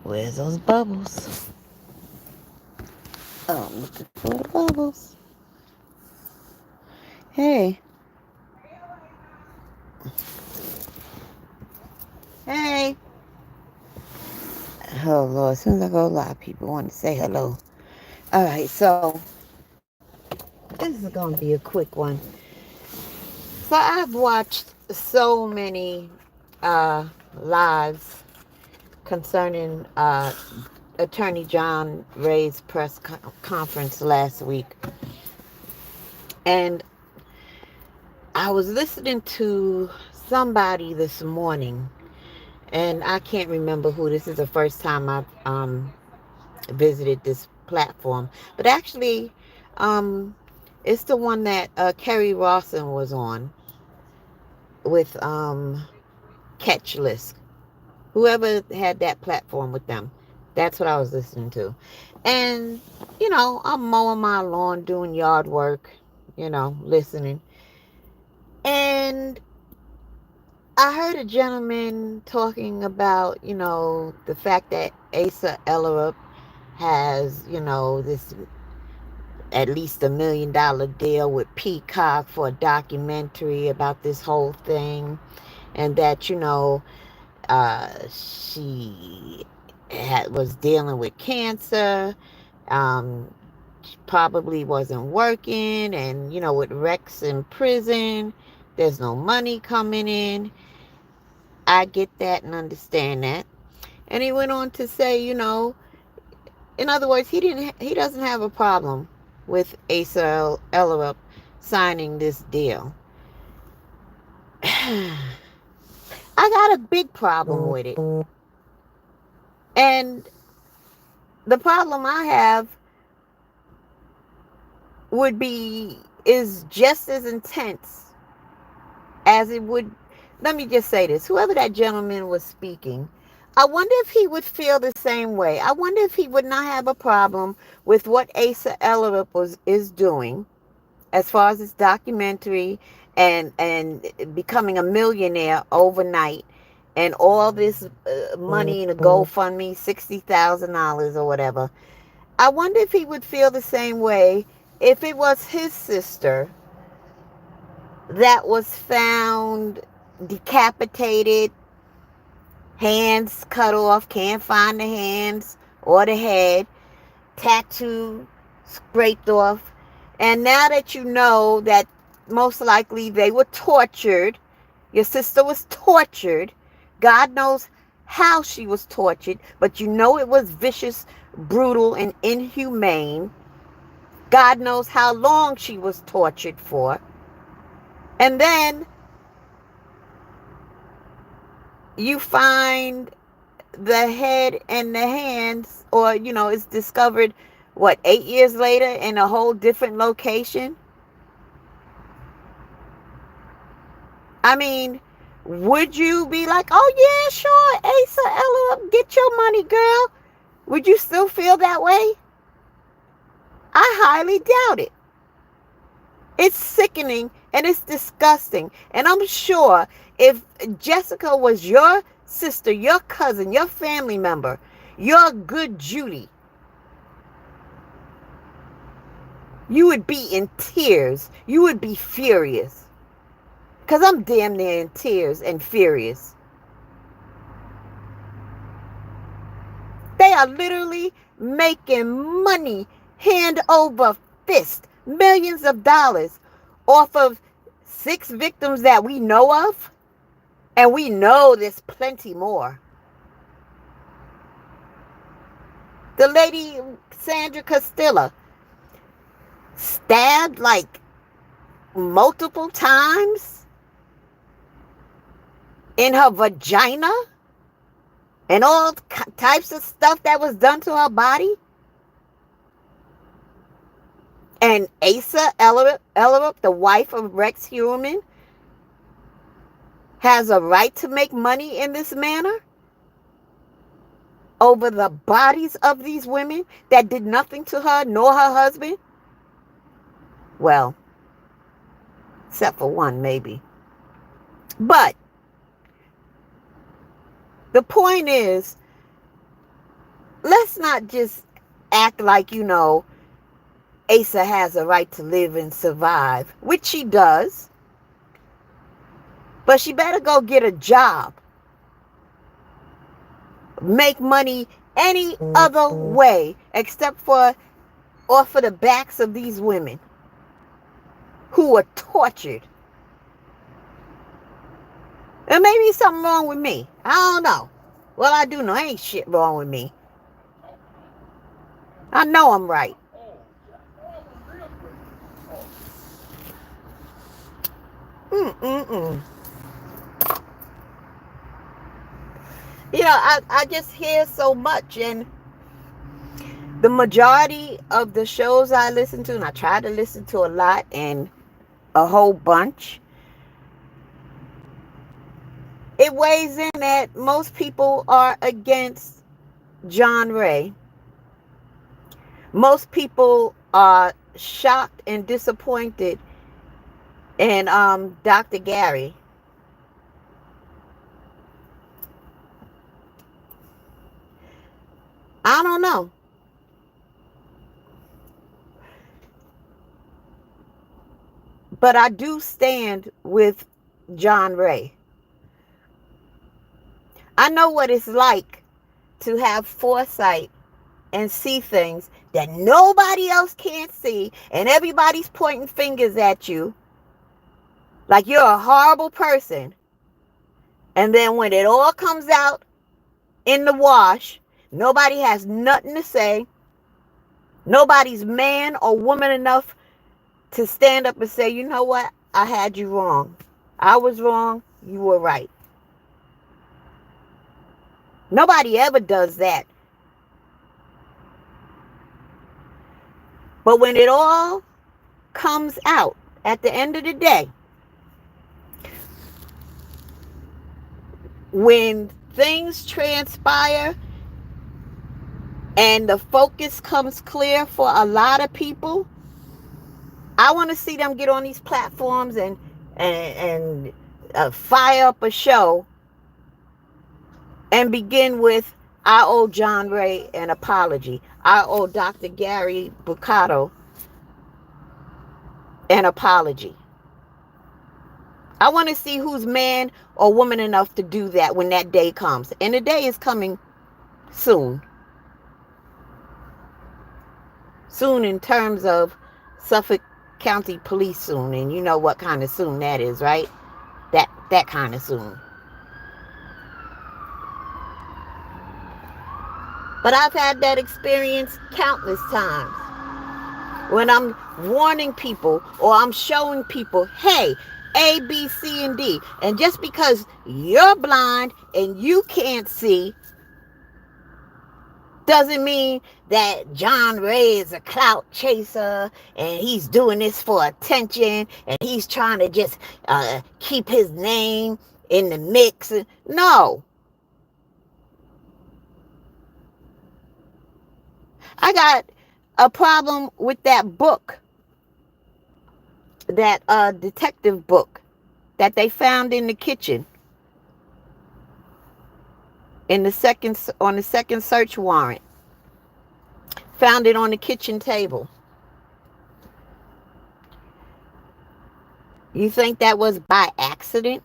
Where's those bubbles? Oh, I'm looking for the bubbles. Hey, hey. Oh, Lord, as soon as I go live, people want to say hello. All right, so this is going to be a quick one. So I've watched so many lives concerning Attorney John Ray's press conference last week. And I was listening to somebody this morning, and I can't remember who. This is the first time I've visited this platform. But actually, um, it's the one that Kerry Rawson was on with Catchless. Whoever had that platform with them. That's what I was listening to. And, I'm mowing my lawn, doing yard work, listening. And I heard a gentleman talking about, the fact that Asa Ellerup has, this at least $1 million deal with Peacock for a documentary about this whole thing. And that, she was dealing with cancer. She probably wasn't working. And, with Rex in prison, there's no money coming in. I get that and understand that. And he went on to say, in other words, he doesn't have a problem with Asa Ellerup signing this deal. I got a big problem with it. And the problem I have is just as intense as it would. Let me just say this. Whoever that gentleman was speaking, I wonder if he would feel the same way. I wonder if he would not have a problem with what Asa Ellerup is doing as far as this documentary and becoming a millionaire overnight, and all this money in a GoFundMe, $60,000 or whatever. I wonder if he would feel the same way if it was his sister that was found decapitated, hands cut off, can't find the hands or the head, tattoo scraped off. And now that you know that most likely they were tortured, your sister was tortured, God knows how she was tortured, but you know it was vicious, brutal, and inhumane. God knows how long she was tortured for. And then you find the head and the hands, or, it's discovered, 8 years later in a whole different location? I mean, would you be like, oh yeah, sure, Asa Ellerup, get your money, girl? Would you still feel that way? I highly doubt it. It's sickening and it's disgusting. And I'm sure if Jessica was your sister, your cousin, your family member, your good Judy, you would be in tears. You would be furious. Because I'm damn near in tears and furious. They are literally making money hand over fist, millions of dollars off of 6 victims that we know of. And we know there's plenty more. The lady, Sandra Castilla, stabbed like multiple times in her vagina and all types of stuff that was done to her body. And Asa Ellerup, the wife of Rex Heuermann, has a right to make money in this manner over the bodies of these women that did nothing to her nor her husband? Well, except for one, maybe. But the point is, let's not just act like, Asa has a right to live and survive, which she does. But she better go get a job. Make money any other way except for off of the backs of these women who are tortured. And maybe something wrong with me. I don't know. Well, I do know ain't shit wrong with me. I know I'm right. Mm-mm-mm. I just hear so much, and the majority of the shows I listen to, and I try to listen to a lot and a whole bunch, it weighs in that most people are against John Ray. Most people are shocked and disappointed in Dr. Gary. I don't know. But I do stand with John Ray. I know what it's like to have foresight and see things that nobody else can't see, and everybody's pointing fingers at you like you're a horrible person. And then when it all comes out in the wash, nobody has nothing to say. Nobody's man or woman enough to stand up and say, you know what? I had you wrong. I was wrong. You were right. Nobody ever does that. But when it all comes out at the end of the day, when things transpire and the focus comes clear for a lot of people, I want to see them get on these platforms and fire up a show and begin with, I owe John Ray an apology. I owe Dr. Gary Bucato an apology. I want to see who's man or woman enough to do that when that day comes. And the day is coming soon. Soon in terms of Suffolk County Police soon. And you know what kind of soon that is, right? That kind of soon. But I've had that experience countless times. When I'm warning people or I'm showing people, hey, A, B, C, and D. And just because you're blind and you can't see doesn't mean that John Ray is a clout chaser and he's doing this for attention and he's trying to just keep his name in the mix. No. I got a problem with that book, that detective book that they found in the kitchen on the second search warrant. Found it on the kitchen table. You think that was by accident?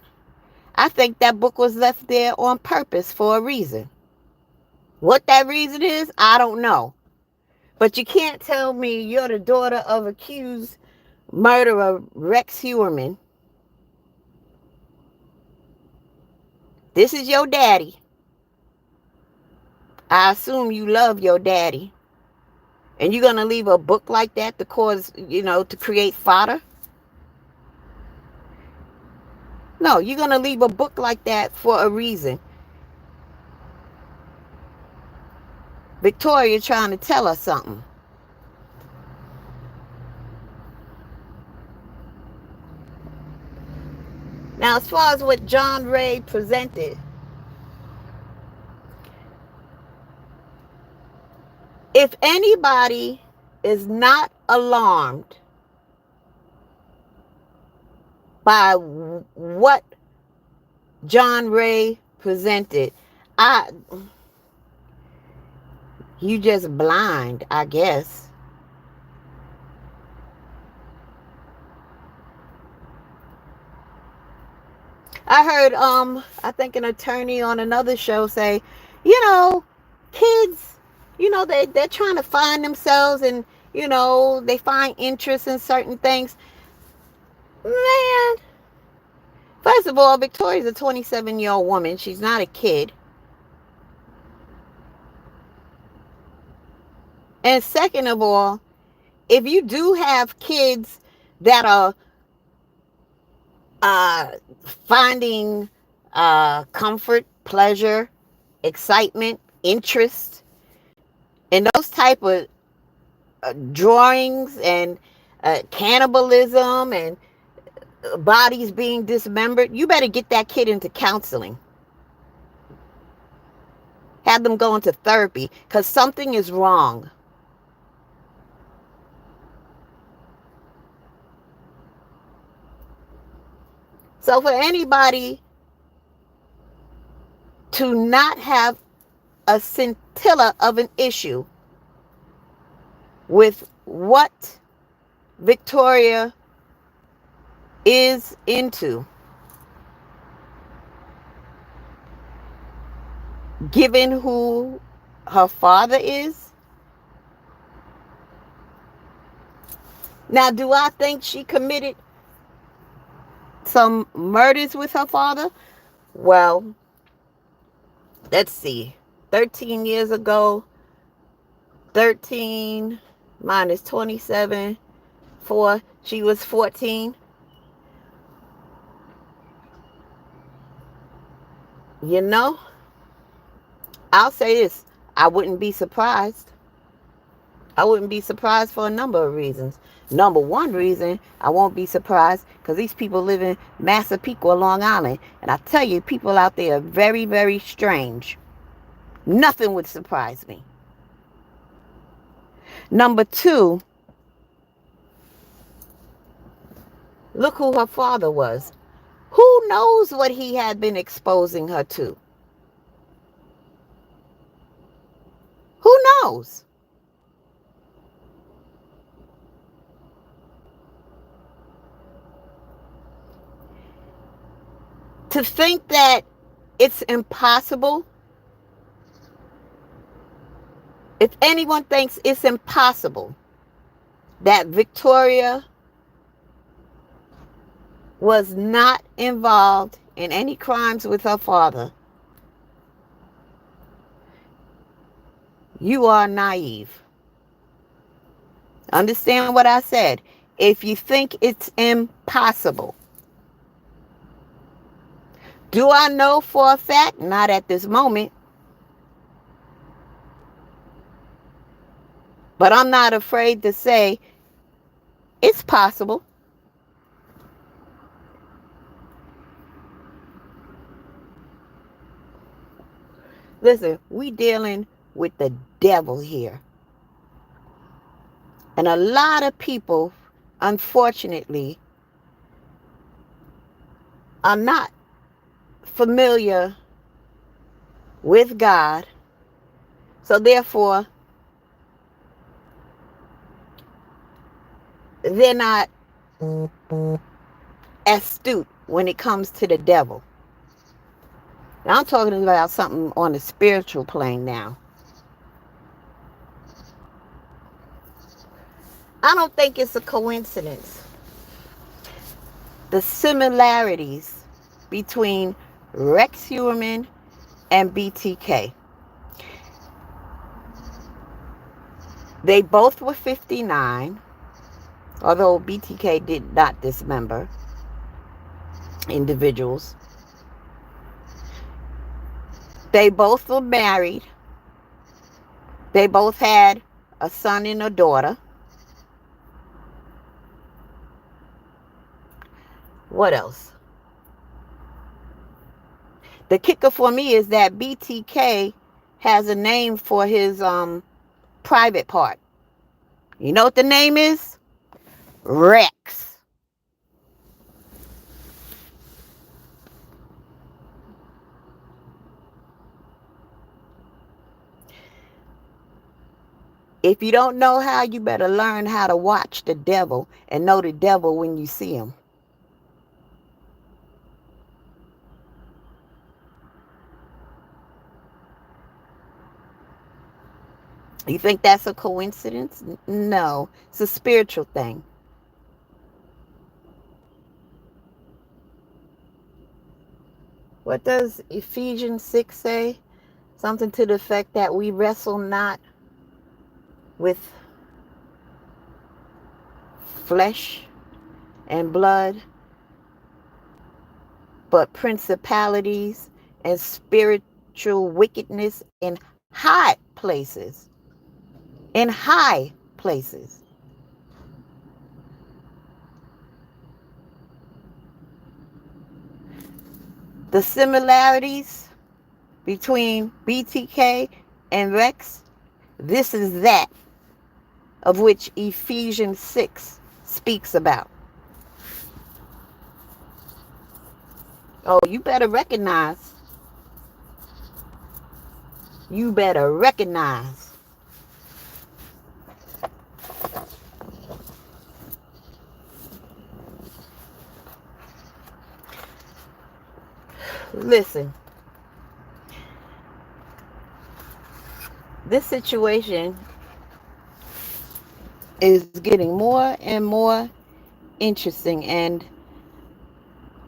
I think that book was left there on purpose for a reason. What that reason is, I don't know. But you can't tell me you're the daughter of accused murderer Rex Heuermann. This is your daddy. I assume you love your daddy. And you're going to leave a book like that to cause, to create fodder? No, you're going to leave a book like that for a reason. Victoria trying to tell us something. Now, as far as what John Ray presented, if anybody is not alarmed by what John Ray presented, You just blind, I guess. I heard I think an attorney on another show say, you know, kids, they're trying to find themselves, and they find interest in certain things. Man, first of all, Victoria's a 27-year-old woman. She's not a kid. And second of all, if you do have kids that are uh, finding comfort, pleasure, excitement, interest in those type of drawings and cannibalism and bodies being dismembered, you better get that kid into counseling. Have them go into therapy because something is wrong. So for anybody to not have a scintilla of an issue with what Victoria is into, given who her father is. Now, do I think she committed some murders with her father? Well, let's see. 13 years ago, 13 minus 27, 4, she was 14. You know, I'll say this. I wouldn't be surprised. I wouldn't be surprised for a number of reasons. Number one reason I won't be surprised because these people live in Massapequa, Long Island. And I tell you, people out there are very, very strange. Nothing would surprise me. Number two, look who her father was. Who knows what he had been exposing her to? Who knows? To think that it's impossible, if anyone thinks it's impossible that Victoria was not involved in any crimes with her father, you are naive. Understand what I said. If you think it's impossible. Do I know for a fact? Not at this moment. But I'm not afraid to say it's possible. Listen, we dealing with the devil here. And a lot of people, unfortunately, are not familiar with God. So therefore, they're not astute when it comes to the devil. Now, I'm talking about something on the spiritual plane now. I don't think it's a coincidence. The similarities between Rex Heuermann and BTK. They both were 59, although BTK did not dismember individuals. They both were married. They both had a son and a daughter. What else? The kicker for me is that BTK has a name for his private part. You know what the name is? Rex. If you don't know how, you better learn how to watch the devil and know the devil when you see him. You think that's a coincidence? No, it's a spiritual thing. What does Ephesians 6 say? Something to the effect that we wrestle not with flesh and blood, but principalities and spiritual wickedness in high places. In high places. The similarities between BTK and Rex, this is that of which Ephesians 6 speaks about. Oh, you better recognize. You better recognize. Listen, this situation is getting more and more interesting, and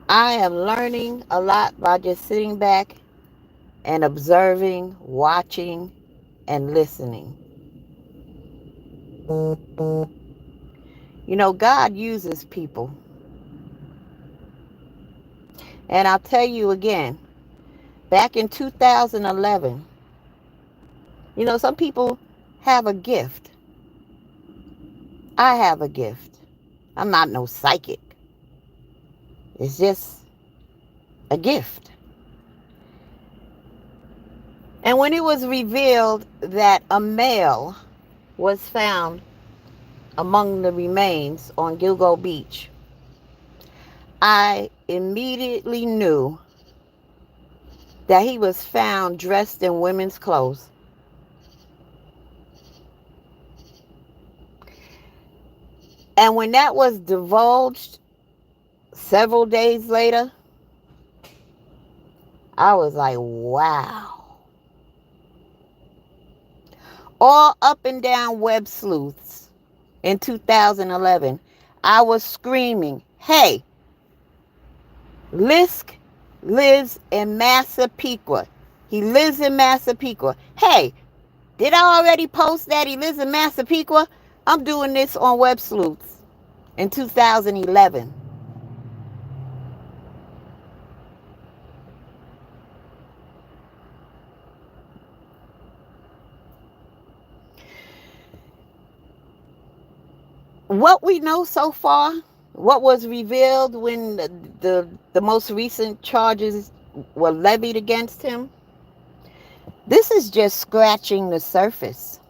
I am learning a lot by just sitting back and observing, watching, and listening. You know, God uses people. And I'll tell you again, back in 2011, you know, some people have a gift. I have a gift. I'm not no psychic. It's just a gift. And when it was revealed that a male was found among the remains on Gilgo Beach, I immediately knew that he was found dressed in women's clothes. And when that was divulged several days later, I was like, wow. All up and down Web Sleuths in 2011, I was screaming, hey, Lisk lives in Massapequa. He lives in Massapequa. Hey, did I already post that he lives in Massapequa? I'm doing this on Web Sleuths in 2011. What we know so far, what was revealed when the most recent charges were levied against him, this is just scratching the surface.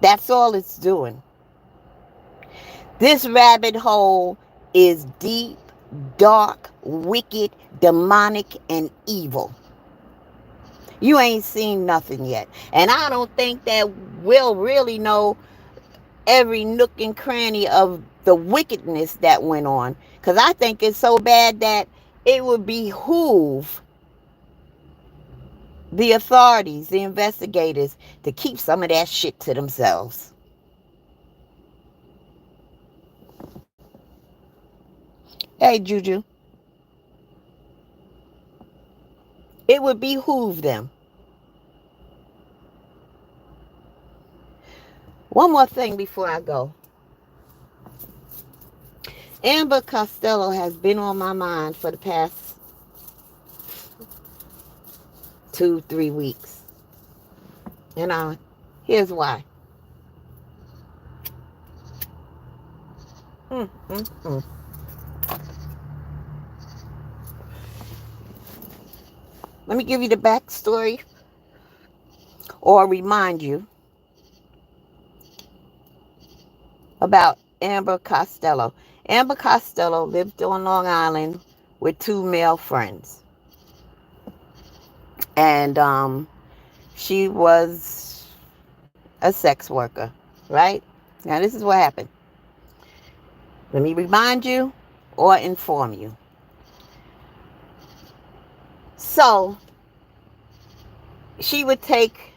That's all it's doing. This rabbit hole is deep, dark, wicked, demonic, and evil. You ain't seen nothing yet. And I don't think that we'll really know every nook and cranny of the wickedness that went on. Because I think it's so bad that it would behoove the authorities, the investigators, to keep some of that shit to themselves. Hey, Juju. It would behoove them. One more thing before I go. Amber Costello has been on my mind for the past 2-3 weeks. And here's why. Mm, mm, mm. Let me give you the backstory or remind you about Amber Costello. Amber Costello lived on Long Island with 2 male friends. And she was a sex worker, right? Now, this is what happened. Let me remind you or inform you. So, she would take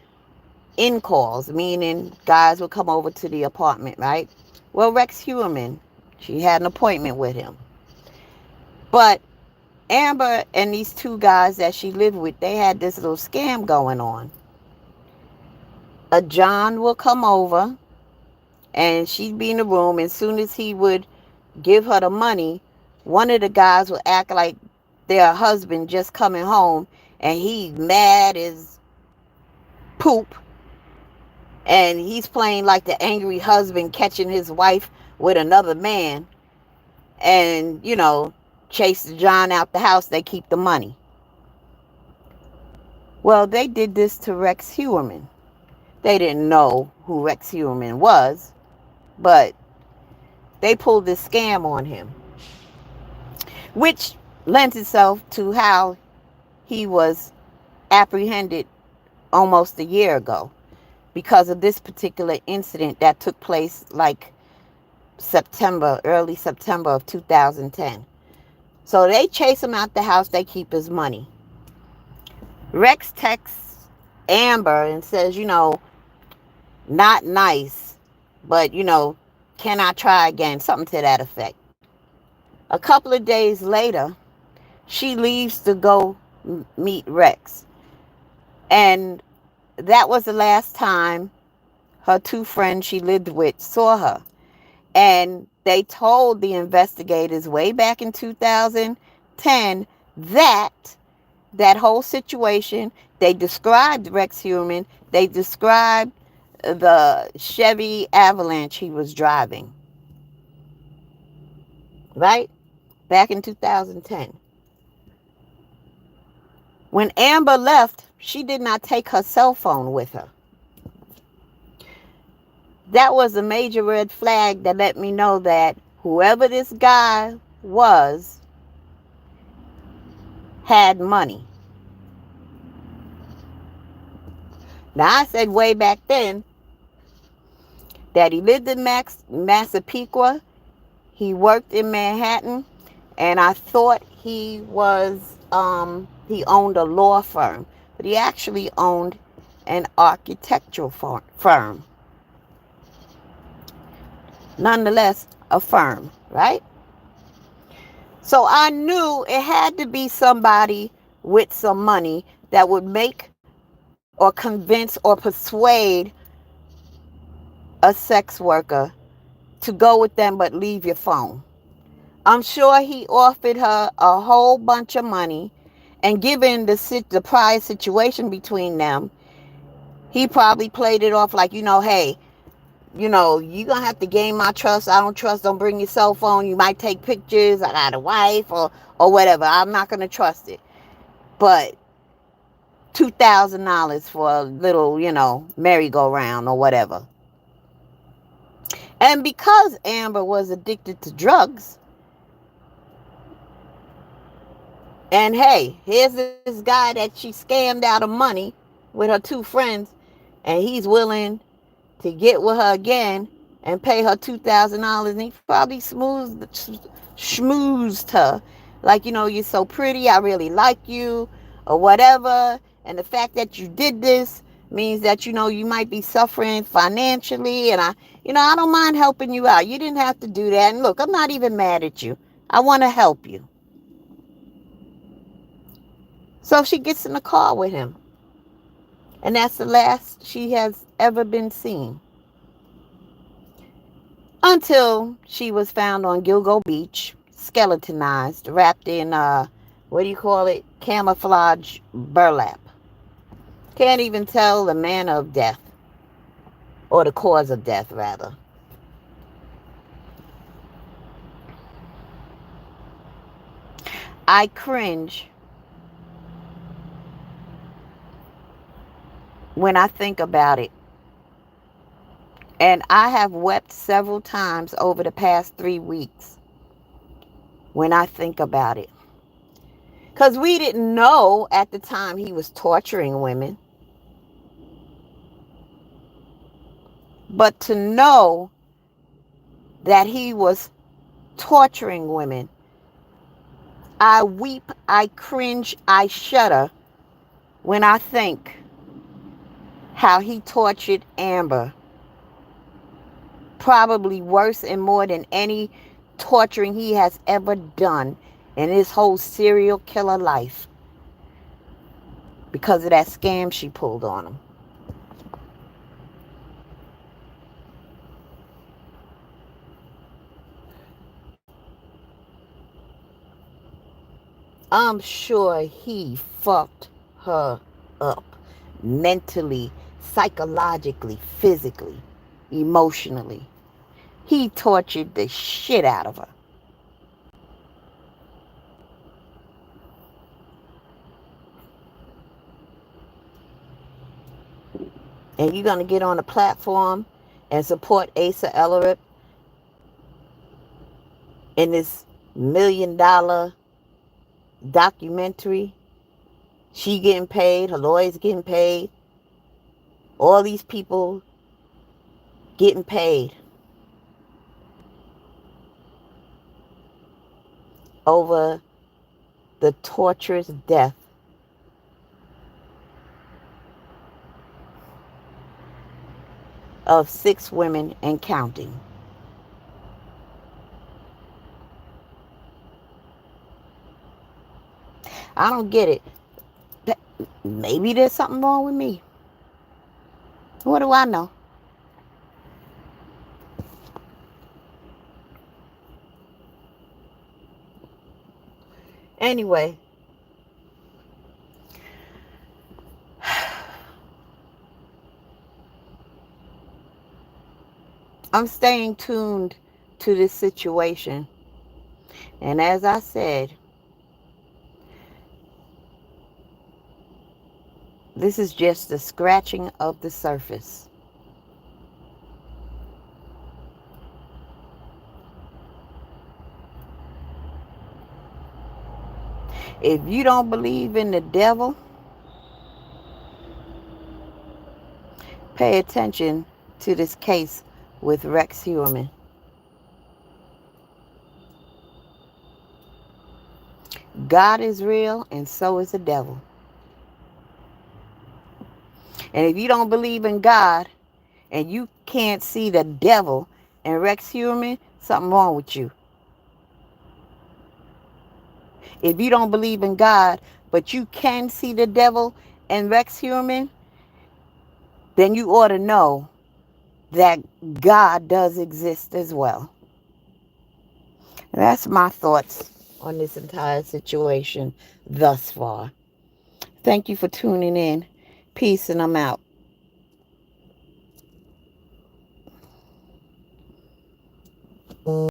in calls, meaning guys would come over to the apartment, right? Well, Rex Heuermann, she had an appointment with him. But Amber and these two guys that she lived with, they had this little scam going on. A John will come over and she'd be in the room. As soon as he would give her the money, one of the guys would act like their husband just coming home and he mad as poop, and he's playing like the angry husband catching his wife with another man, and chase John out the house. They keep the money. Well, they did this to Rex Heuermann. They didn't know who Rex Heuermann was, but they pulled this scam on him, which lends itself to how he was apprehended almost a year ago because of this particular incident that took place like early September of 2010. So they chase him out the house. They keep his money. Rex texts Amber and says, not nice, but, can I try again? Something to that effect. A couple of days later, she leaves to go meet Rex. And that was the last time her two friends she lived with saw her. And they told the investigators way back in 2010 that whole situation, they described Rex Heuermann, they described the Chevy Avalanche he was driving, right? Back in 2010. When Amber left, she did not take her cell phone with her. That was a major red flag that let me know that whoever this guy was had money. Now, I said way back then that he lived in Massapequa, he worked in Manhattan, and I thought he owned a law firm, but he actually owned an architectural firm. Nonetheless, a firm, right? So I knew it had to be somebody with some money that would make or convince or persuade a sex worker to go with them but leave your phone. I'm sure he offered her a whole bunch of money, and given the prior situation between them, he probably played it off like, hey, you're going to have to gain my trust. I don't trust. Don't bring your cell phone. You might take pictures. I got a wife or whatever. I'm not going to trust it. But $2,000 for a little, merry-go-round or whatever. And because Amber was addicted to drugs, and hey, here's this guy that she scammed out of money with her two friends, and he's willing to get with her again and pay her $2,000, and he probably schmoozed her like, you're so pretty, I really like you, or whatever. And the fact that you did this means that, you might be suffering financially, and I don't mind helping you out. You didn't have to do that. And look, I'm not even mad at you. I want to help you. So she gets in the car with him. And that's the last she has ever been seen. Until she was found on Gilgo Beach, skeletonized, wrapped in, camouflage burlap. Can't even tell the manner of death. Or the cause of death, rather. I cringe when I think about it. And I have wept several times over the past 3 weeks when I think about it. Because we didn't know at the time he was torturing women. But to know that he was torturing women, I weep, I cringe, I shudder when I think how he tortured Amber. Probably worse and more than any torturing he has ever done in his whole serial killer life because of that scam she pulled on him. I'm sure he fucked her up mentally, psychologically, physically, emotionally. He tortured the shit out of her. And you're going to get on a platform and support Asa Ellerup in this $1 million documentary. She getting paid, her lawyers getting paid, all these people getting paid over the torturous death of 6 women and counting. I don't get it. Maybe there's something wrong with me. What do I know? Anyway, I'm staying tuned to this situation. And as I said, this is just the scratching of the surface. If you don't believe in the devil, pay attention to this case with Rex Heuermann. God is real and so is the devil. And if you don't believe in God and you can't see the devil in Rex Heuermann, something wrong with you. If you don't believe in God, but you can see the devil in Rex Heuermann, then you ought to know that God does exist as well. That's my thoughts on this entire situation thus far. Thank you for tuning in. Peace, and I'm out.